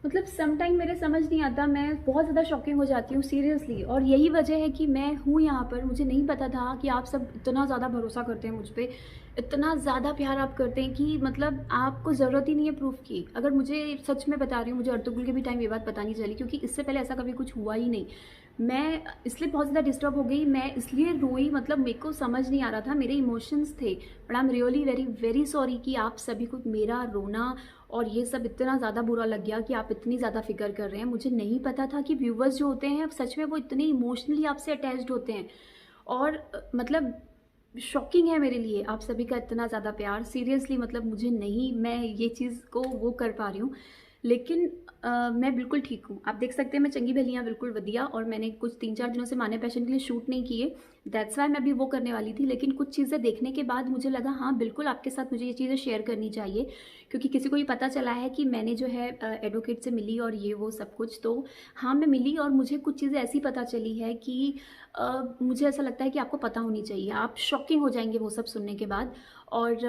मतलब some time मेरे समझ नहीं आता, मैं बहुत ज़्यादा शॉकिंग हो जाती हूँ सीरियसली। और यही वजह है कि मैं हूँ यहाँ पर। मुझे नहीं पता था कि आप सब इतना ज़्यादा भरोसा करते हैं मुझ पे, इतना ज़्यादा प्यार आप करते हैं कि मतलब आपको ज़रूरत ही नहीं है प्रूफ़ की। अगर मुझे, सच में बता रही हूँ, मुझे अर्तुगरुल के भी टाइम ये बात पता नहीं चली, क्योंकि इससे पहले ऐसा कभी कुछ हुआ ही नहीं। मैं इसलिए बहुत ज़्यादा डिस्टर्ब हो गई, मैं इसलिए रोई, मतलब मेरे को समझ नहीं आ रहा था, मेरे इमोशंस थे। But I am really very very sorry कि आप सभी को मेरा रोना और ये सब इतना ज़्यादा बुरा लग गया कि आप इतनी ज़्यादा फ़िक्र कर रहे हैं। मुझे नहीं पता था कि व्यूवर्स जो होते हैं सच में वो इतने इमोशनली आपसे अटैच्ड होते हैं। और मतलब शॉकिंग है मेरे लिए आप सभी का इतना ज़्यादा प्यार। सीरियसली मतलब मुझे नहीं, मैं ये चीज़ को वो कर पा रही हूँ। लेकिन मैं बिल्कुल ठीक हूँ। आप देख सकते हैं मैं चंगी भली हाँ, बिल्कुल वधिया। और मैंने कुछ 3-4 दिनों से माने पैशन के लिए शूट नहीं किए, दैट्स वाई मैं अभी वो करने वाली थी। लेकिन कुछ चीज़ें देखने के बाद मुझे लगा हाँ बिल्कुल आपके साथ मुझे ये चीज़ें शेयर करनी चाहिए, क्योंकि किसी को ये पता चला है कि मैंने जो है एडवोकेट से मिली और ये वो सब कुछ। तो हाँ मैं मिली और मुझे कुछ चीज़ें ऐसी पता चली है कि मुझे ऐसा लगता है कि आपको पता होनी चाहिए। आप शॉकिंग हो जाएंगे वो सब सुनने के बाद। और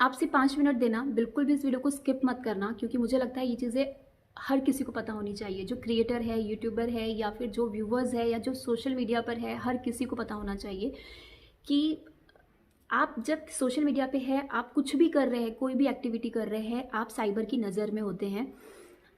आप सिर्फ 5 मिनट देना, बिल्कुल भी इस वीडियो को स्किप मत करना, क्योंकि मुझे लगता है ये चीज़ें हर किसी को पता होनी चाहिए। जो क्रिएटर है, यूट्यूबर है, या फिर जो व्यूवर्स है, या जो सोशल मीडिया पर है, हर किसी को पता होना चाहिए कि आप जब सोशल मीडिया पे है, आप कुछ भी कर रहे हैं, कोई भी एक्टिविटी कर रहे हैं, आप साइबर की नज़र में होते हैं।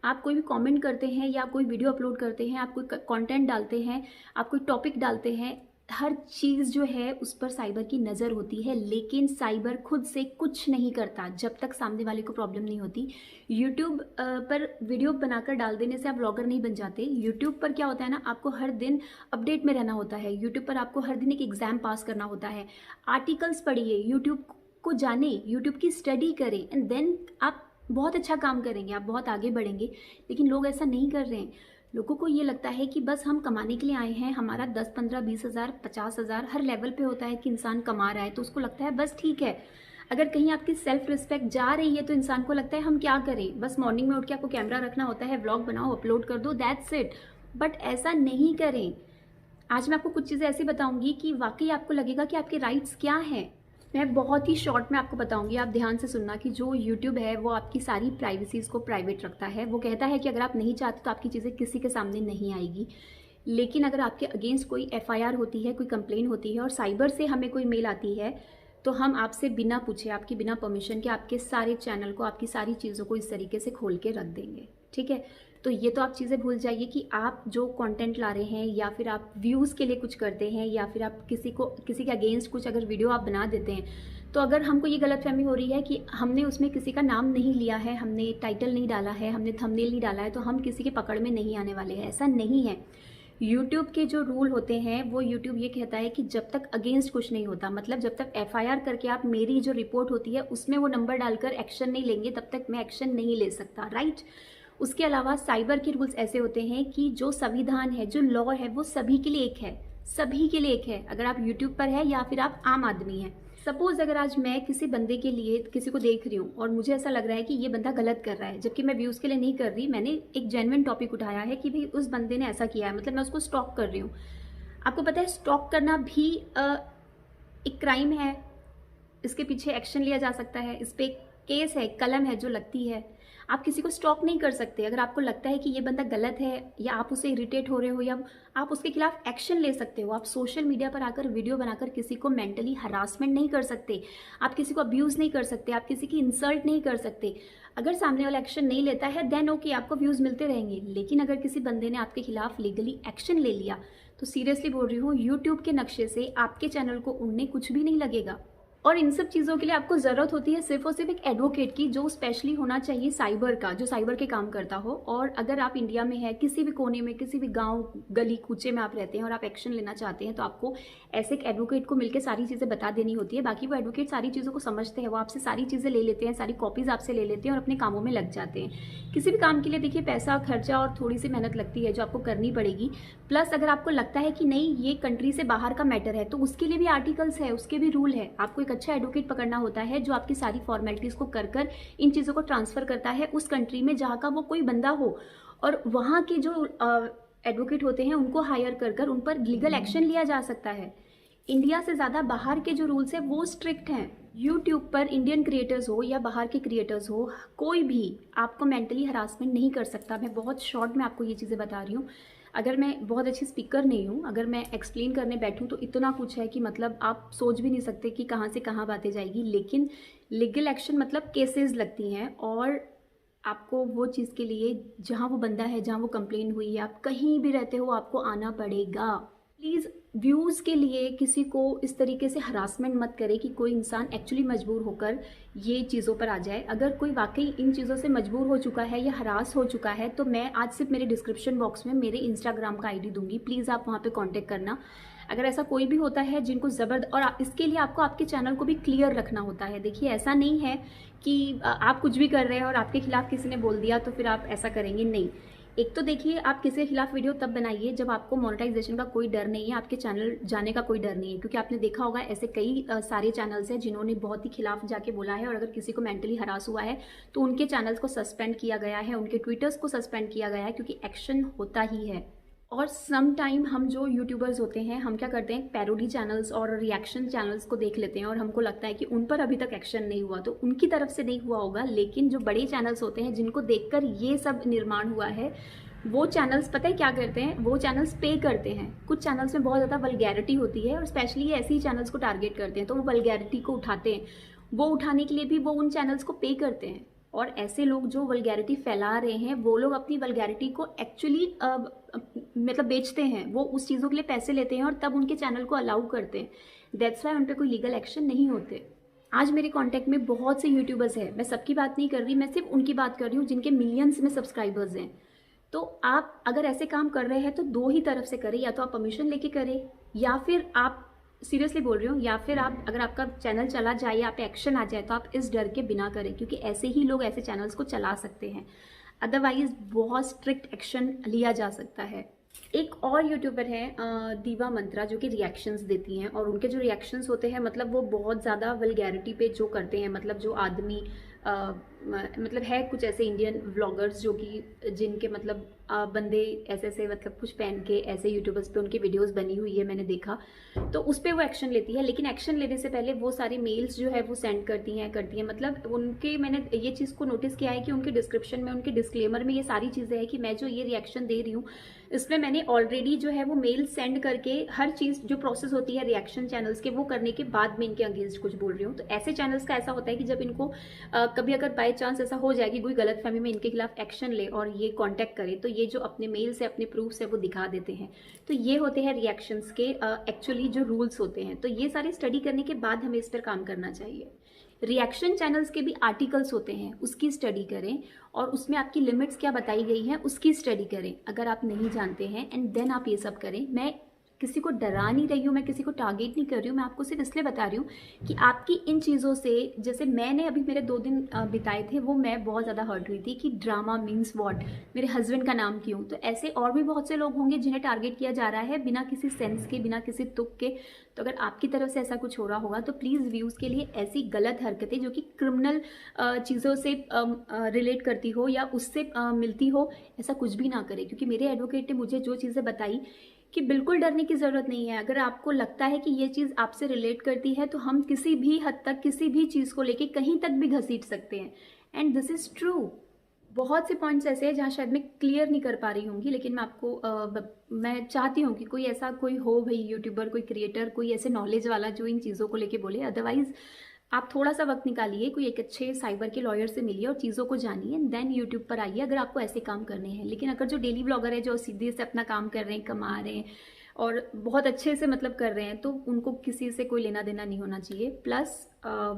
आप कोई भी कमेंट करते हैं या कोई वीडियो अपलोड करते हैं, आप कोई कंटेंट डालते हैं, आप कोई टॉपिक डालते हैं, हर चीज़ जो है उस पर साइबर की नज़र होती है। लेकिन साइबर खुद से कुछ नहीं करता जब तक सामने वाले को प्रॉब्लम नहीं होती। यूट्यूब पर वीडियो बनाकर डाल देने से आप ब्लॉगर नहीं बन जाते। यूट्यूब पर क्या होता है ना, आपको हर दिन अपडेट में रहना होता है। यूट्यूब पर आपको हर दिन एक एग्ज़ाम पास करना होता है। आर्टिकल्स पढ़िए, यूट्यूब को जाने, यूट्यूब की स्टडी करें, एंड देन आप बहुत अच्छा काम करेंगे, आप बहुत आगे बढ़ेंगे। लेकिन लोग ऐसा नहीं कर रहे हैं। लोगों को ये लगता है कि बस हम कमाने के लिए आए हैं, हमारा 10, 15, 20 हज़ार, 50 हज़ार हर लेवल पे होता है कि इंसान कमा रहा है, तो उसको लगता है बस ठीक है। अगर कहीं आपकी सेल्फ रिस्पेक्ट जा रही है तो इंसान को लगता है हम क्या करें, बस मॉर्निंग में उठ के आपको कैमरा रखना होता है, व्लॉग बनाओ, अपलोड कर दो, दैट्स इट। बट ऐसा नहीं करें। आज मैं आपको कुछ चीज़ें ऐसी बताऊंगी कि वाकई आपको लगेगा कि आपके राइट्स क्या हैं। मैं बहुत ही शॉर्ट में आपको बताऊंगी, आप ध्यान से सुनना, कि जो यूट्यूब है वो आपकी सारी प्राइवेसीज़ को प्राइवेट रखता है। वो कहता है कि अगर आप नहीं चाहते तो आपकी चीज़ें किसी के सामने नहीं आएगी। लेकिन अगर आपके अगेंस्ट कोई एफआईआर होती है, कोई कंप्लेन होती है, और साइबर से हमें कोई मेल आती है, तो हम आपसे बिना पूछे, आपकी बिना परमिशन के, आपके सारे चैनल को, आपकी सारी चीज़ों को इस तरीके से खोल के रख देंगे। ठीक है, तो ये तो आप चीज़ें भूल जाइए कि आप जो कंटेंट ला रहे हैं, या फिर आप व्यूज़ के लिए कुछ करते हैं, या फिर आप किसी के अगेंस्ट कुछ अगर वीडियो आप बना देते हैं, तो अगर हमको ये गलतफहमी हो रही है कि हमने उसमें किसी का नाम नहीं लिया है, हमने टाइटल नहीं डाला है, हमने थंबनेल नहीं डाला है, तो हम किसी के पकड़ में नहीं आने वाले हैं, ऐसा नहीं है। यूट्यूब के जो रूल होते हैं, वो यूट्यूब ये कहता है कि जब तक अगेंस्ट कुछ नहीं होता, मतलब जब तक एफआईआर करके आप, मेरी जो रिपोर्ट होती है उसमें वो नंबर डालकर एक्शन नहीं लेंगे, तब तक मैं एक्शन नहीं ले सकता, राइट। उसके अलावा साइबर के रूल्स ऐसे होते हैं कि जो संविधान है, जो लॉ है, वो सभी के लिए एक है, सभी के लिए एक है। अगर आप यूट्यूब पर है या फिर आप आम आदमी हैं। सपोज अगर आज मैं किसी बंदे के लिए किसी को देख रही हूँ और मुझे ऐसा लग रहा है कि ये बंदा गलत कर रहा है, जबकि मैं व्यूज़ के लिए नहीं कर रही, मैंने एक जेन्युइन टॉपिक उठाया है कि भाई उस बंदे ने ऐसा किया है, मतलब मैं उसको स्टॉक कर रही हूँ। आपको पता है स्टॉक करना भी एक क्राइम है, इसके पीछे एक्शन लिया जा सकता है, इस पर केस है, कलम है जो लगती है। आप किसी को स्टॉक नहीं कर सकते। अगर आपको लगता है कि ये बंदा गलत है, या आप उसे इरिटेट हो रहे हो, या आप उसके खिलाफ एक्शन ले सकते हो। आप सोशल मीडिया पर आकर वीडियो बनाकर किसी को मेंटली हरासमेंट नहीं कर सकते, आप किसी को अब्यूज़ नहीं कर सकते, आप किसी की इंसल्ट नहीं कर सकते। अगर सामने वाला एक्शन नहीं लेता है देन ओके, आपको व्यूज़ मिलते रहेंगे। लेकिन अगर किसी बंदे ने आपके खिलाफ लीगली एक्शन ले लिया, तो सीरियसली बोल रही हूँ, यूट्यूब के नक्शे से आपके चैनल को उड़ने कुछ भी नहीं लगेगा। और इन सब चीज़ों के लिए आपको ज़रूरत होती है सिर्फ और सिर्फ एक एडवोकेट की, जो स्पेशली होना चाहिए साइबर का, जो साइबर के काम करता हो। और अगर आप इंडिया में है, किसी भी कोने में, किसी भी गांव गली कूचे में आप रहते हैं और आप एक्शन लेना चाहते हैं, तो आपको ऐसे एक एडवोकेट को मिलकर सारी चीज़ें बता देनी होती है। बाकी वो एडवोकेट सारी चीज़ों को समझते हैं, वो आपसे सारी चीज़ें ले लेते हैं, सारी कॉपीज़ आपसे ले लेते हैं और अपने कामों में लग जाते हैं। किसी भी काम के लिए देखिए पैसा, खर्चा और थोड़ी सी मेहनत लगती है जो आपको करनी पड़ेगी। प्लस अगर आपको लगता है कि नहीं ये कंट्री से बाहर का मैटर है, तो उसके लिए भी आर्टिकल्स है, उसके भी रूल है। आपको एक अच्छा एडवोकेट पकड़ना होता है जो आपकी सारी फॉर्मेलिटीज़ को कर कर इन चीज़ों को ट्रांसफ़र करता है उस कंट्री में जहाँ का वो कोई बंदा हो। और वहाँ के जो एडवोकेट होते हैं उनको हायर कर कर उन पर लीगल एक्शन लिया जा सकता है। इंडिया से ज़्यादा बाहर के जो रूल्स हैं वो स्ट्रिक्ट हैं। यूट्यूब पर इंडियन क्रिएटर्स हो या बाहर के क्रिएटर्स हो, कोई भी आपको मेंटली हरासमेंट नहीं कर सकता। मैं बहुत शॉर्ट में आपको ये चीज़ें बता रही हूँ। अगर मैं बहुत अच्छी स्पीकर नहीं हूँ, अगर मैं एक्सप्लेन करने बैठूँ तो इतना कुछ है कि मतलब आप सोच भी नहीं सकते कि कहाँ से कहाँ बातें जाएगी। लेकिन लीगल एक्शन मतलब केसेस लगती हैं, और आपको वो चीज़ के लिए जहाँ वो बंदा है, जहाँ वो कंप्लेन हुई है, आप कहीं भी रहते हो आपको आना पड़ेगा। प्लीज़ व्यूज़ के लिए किसी को इस तरीके से हरासमेंट मत करें कि कोई इंसान एक्चुअली मजबूर होकर ये चीज़ों पर आ जाए। अगर कोई वाकई इन चीज़ों से मजबूर हो चुका है या हरास हो चुका है तो मैं आज सिर्फ मेरे डिस्क्रिप्शन बॉक्स में मेरे इंस्टाग्राम का आईडी दूंगी, प्लीज़ आप वहाँ पे कांटेक्ट करना। अगर ऐसा कोई भी होता है जिनको और इसके लिए आपको आपके चैनल को भी क्लियर रखना होता है। देखिए, ऐसा नहीं है कि आप कुछ भी कर रहे हैं और आपके खिलाफ किसी ने बोल दिया तो फिर आप ऐसा करेंगे, नहीं। एक तो देखिए, आप किसी के खिलाफ वीडियो तब बनाइए जब आपको मोनेटाइजेशन का कोई डर नहीं है, आपके चैनल जाने का कोई डर नहीं है। क्योंकि आपने देखा होगा ऐसे कई सारे चैनल्स हैं जिन्होंने बहुत ही खिलाफ जाके बोला है, और अगर किसी को मेंटली हरास हुआ है तो उनके चैनल्स को सस्पेंड किया गया है, उनके ट्विटर्स को सस्पेंड किया गया है, क्योंकि एक्शन होता ही है। और सम टाइम हम जो यूट्यूबर्स होते हैं, हम क्या करते हैं, पैरोडी चैनल्स और रिएक्शन चैनल्स को देख लेते हैं और हमको लगता है कि उन पर अभी तक एक्शन नहीं हुआ, तो उनकी तरफ से नहीं हुआ होगा। लेकिन जो बड़े चैनल्स होते हैं जिनको देखकर ये सब निर्माण हुआ है, वो चैनल्स पता है क्या करते हैं, वो चैनल्स पे करते हैं। कुछ चैनल्स में बहुत ज़्यादा वल्गैरिटी होती है और स्पेशली ऐसे ही चैनल्स को टारगेट करते हैं, तो वो वल्गैरिटी को उठाते हैं। वो उठाने के लिए भी वो उन चैनल्स को पे करते हैं। और ऐसे लोग जो वल्गैरिटी फैला रहे हैं, वो लोग अपनी वल्गैरिटी को एक्चुअली मतलब बेचते हैं, वो उस चीज़ों के लिए पैसे लेते हैं और तब उनके चैनल को अलाउ करते हैं। दैट्स वाई उन पर कोई लीगल एक्शन नहीं होते। आज मेरे कांटेक्ट में बहुत से यूट्यूबर्स हैं, मैं सबकी बात नहीं कर रही, मैं सिर्फ उनकी बात कर रही हूँ जिनके मिलियंस में सब्सक्राइबर्स हैं। तो आप अगर ऐसे काम कर रहे हैं तो दो ही तरफ से करें, या तो आप परमिशन लेके करें, या फिर आप, सीरियसली बोल रही हूँ, या फिर आप, अगर आपका चैनल चला जाए या आप एक्शन आ जाए तो आप इस डर के बिना करें, क्योंकि ऐसे ही लोग ऐसे चैनल्स को चला सकते हैं। अदरवाइज बहुत स्ट्रिक्ट एक्शन लिया जा सकता है। एक और यूट्यूबर है दीवा मंत्रा, जो कि रिएक्शंस देती हैं, और उनके जो रिएक्शंस होते हैं मतलब वो बहुत ज़्यादा वल्गैरिटी पे जो करते हैं। मतलब जो आदमी मतलब है कुछ ऐसे इंडियन व्लॉगर्स जो कि जिनके मतलब बंदे ऐसे ऐसे मतलब कुछ पहन के ऐसे यूट्यूबर्स पे उनकी वीडियोस बनी हुई है, मैंने देखा, तो उस पर वो एक्शन लेती है। लेकिन एक्शन लेने से पहले वो सारे मेल्स जो है वो सेंड करती हैं। मतलब उनके, मैंने ये चीज़ को नोटिस किया है कि उनके डिस्क्रिप्शन में, उनके डिस्क्लेमर में ये सारी चीज़ें हैं कि मैं जो ये रिएक्शन दे रही हूँ इसमें मैंने ऑलरेडी जो है वो मेल सेंड करके हर चीज़ जो प्रोसेस होती है रिएक्शन चैनल्स के, वो करने के बाद में इनके अगेंस्ट कुछ बोल रही हूँ। तो ऐसे चैनल्स का ऐसा होता है कि जब इनको कभी अगर बाय चांस ऐसा हो जाए कि कोई गलतफहमी में इनके खिलाफ एक्शन ले और ये कांटेक्ट करे, तो ये जो अपने मेल से अपने प्रूफ से वो दिखा देते हैं। तो ये होते हैं रिएक्शंस के एक्चुअली जो रूल्स होते हैं। तो ये सारी स्टडी करने के बाद हमें इस पर काम करना चाहिए। रिएक्शन चैनल्स के भी आर्टिकल्स होते हैं, उसकी स्टडी करें, और उसमें आपकी लिमिट्स क्या बताई गई हैं उसकी स्टडी करें, अगर आप नहीं जानते हैं, एंड देन आप ये सब करें। मैं किसी को डरा नहीं रही हूँ, मैं किसी को टारगेट नहीं कर रही हूँ, मैं आपको सिर्फ इसलिए बता रही हूँ कि आपकी इन चीज़ों से, जैसे मैंने अभी मेरे 2 दिन बिताए थे, वो मैं बहुत ज़्यादा हर्ट हुई थी कि ड्रामा मीन्स व्हाट, मेरे हस्बैंड का नाम क्यों। तो ऐसे और भी बहुत से लोग होंगे जिन्हें टारगेट किया जा रहा है बिना किसी सेंस के, बिना किसी तुक के। तो अगर आपकी तरफ से ऐसा कुछ हो रहा होगा तो प्लीज़ व्यूज़ के लिए ऐसी गलत हरकतें जो कि क्रिमिनल चीज़ों से रिलेट करती हो या उससे मिलती हो, ऐसा कुछ भी ना करें। क्योंकि मेरे एडवोकेट ने मुझे जो चीज़ें बताई कि बिल्कुल डरने की ज़रूरत नहीं है। अगर आपको लगता है कि ये चीज़ आपसे रिलेट करती है तो हम किसी भी हद तक किसी भी चीज़ को लेके कहीं तक भी घसीट सकते हैं, एंड दिस इज़ ट्रू। बहुत से पॉइंट्स ऐसे हैं जहाँ शायद मैं क्लियर नहीं कर पा रही होंगी, लेकिन मैं आपको मैं चाहती हूँ कि कोई ऐसा कोई हो भाई, यूट्यूबर, कोई क्रिएटर, कोई ऐसे नॉलेज वाला जो इन चीज़ों को लेके बोले। अदरवाइज़ आप थोड़ा सा वक्त निकालिए, कोई एक अच्छे साइबर के लॉयर से मिलिए और चीज़ों को जानिए, देन यूट्यूब पर आइए अगर आपको ऐसे काम करने हैं। लेकिन अगर जो डेली ब्लॉगर है, जो सीधे से अपना काम कर रहे हैं, कमा रहे हैं और बहुत अच्छे से मतलब कर रहे हैं, तो उनको किसी से कोई लेना देना नहीं होना चाहिए। प्लस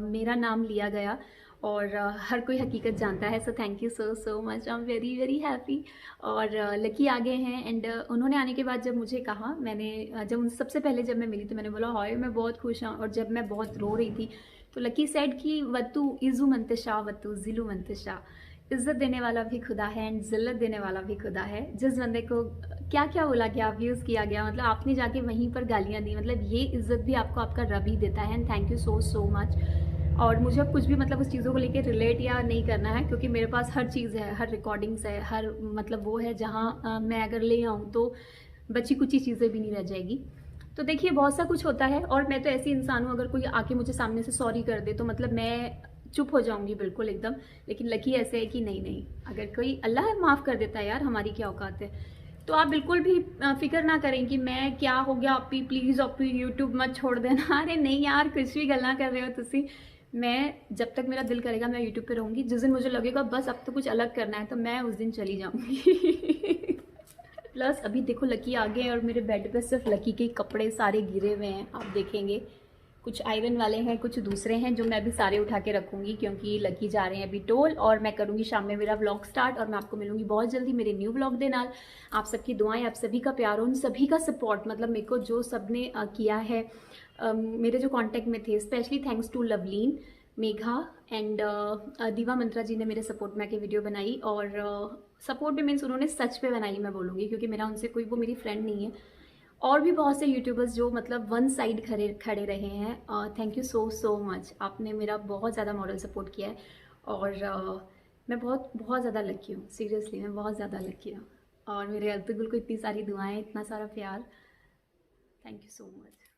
मेरा नाम लिया गया और हर कोई हकीकत जानता है। So thank you so much, I am very very happy. और लकी आ गए हैं, एंड उन्होंने आने के बाद जब मुझे कहा, मैंने जब उनसे सबसे पहले जब मैं मिली तो मैंने बोला हाय मैं बहुत खुश हूँ। और जब मैं बहुत रो रही थी तो लकी सेड कि वतू इज़ू मंतशा वतू ज़िलू मंतशा, इज़्ज़त देने वाला भी खुदा है एंड ज़िल्लत देने वाला भी खुदा है। जिस बंदे को क्या क्या बोला गया, अब्यूज़ किया गया, मतलब आपने जाके वहीं पर गालियाँ दी, मतलब ये इज़्ज़त भी आपको आपका रब ही देता है। And thank you so much. और मुझे अब कुछ भी मतलब उस चीज़ों को लेके रिलेट या नहीं करना है, क्योंकि मेरे पास हर चीज़ है, हर रिकॉर्डिंग्स है, हर मतलब वो है जहाँ मैं अगर ले आऊँ तो बची कुची चीज़ें भी नहीं रह जाएगी। तो देखिए बहुत सा कुछ होता है, और मैं तो ऐसी इंसान हूँ, अगर कोई आके मुझे सामने से सॉरी कर दे तो मतलब मैं चुप हो जाऊंगी बिल्कुल एकदम। लेकिन लकी ऐसे है कि नहीं नहीं, अगर कोई अल्लाह माफ़ कर देता है यार, हमारी क्या औकात है। तो आप बिल्कुल भी फिक्र ना करें कि मैं क्या हो गया अपी प्लीज़ अपी यूट्यूब मत छोड़ देना। अरे नहीं यार, कुछ भी गल्ला कर रहे हो तुसी। मैं जब तक मेरा दिल करेगा मैं यूट्यूब पे रहूँगी। जिस दिन मुझे लगेगा बस अब तो कुछ अलग करना है, तो मैं उस दिन चली जाऊँगी। प्लस अभी देखो लकी आ गए और मेरे बेड पे सिर्फ लकी के कपड़े सारे गिरे हुए हैं, आप देखेंगे। कुछ आयरन वाले हैं, कुछ दूसरे हैं, जो मैं अभी सारे उठा के रखूँगी क्योंकि लकी जा रहे हैं अभी टोल, और मैं करूँगी शाम में मेरा व्लॉग स्टार्ट, और मैं आपको मिलूँगी बहुत जल्दी मेरे न्यू व्लॉग दे नाल। आप सबकी दुआएं, आप सभी का प्यार, उन सभी का सपोर्ट, मतलब मेरे को जो सब ने किया है, मेरे जो कॉन्टैक्ट में थे, specially thanks to Lovleen, Megha and Diva Mantra जी ने मेरे सपोर्ट में आके वीडियो बनाई। और सपोर्ट भी मीन्स उन्होंने सच पे बनाई मैं बोलूँगी, क्योंकि मेरा उनसे कोई, वो मेरी फ्रेंड नहीं है। और भी बहुत से यूट्यूबर्स जो मतलब वन साइड खड़े खड़े रहे हैं, thank you so so much. आपने मेरा बहुत ज़्यादा मॉरल सपोर्ट किया है, और मैं बहुत बहुत ज़्यादा लकी हूँ, सीरियसली मैं बहुत ज़्यादा लकी हूँ। और मेरे अब्दुल को इतनी सारी दुआएं, इतना सारा प्यार, थैंक यू सो मच।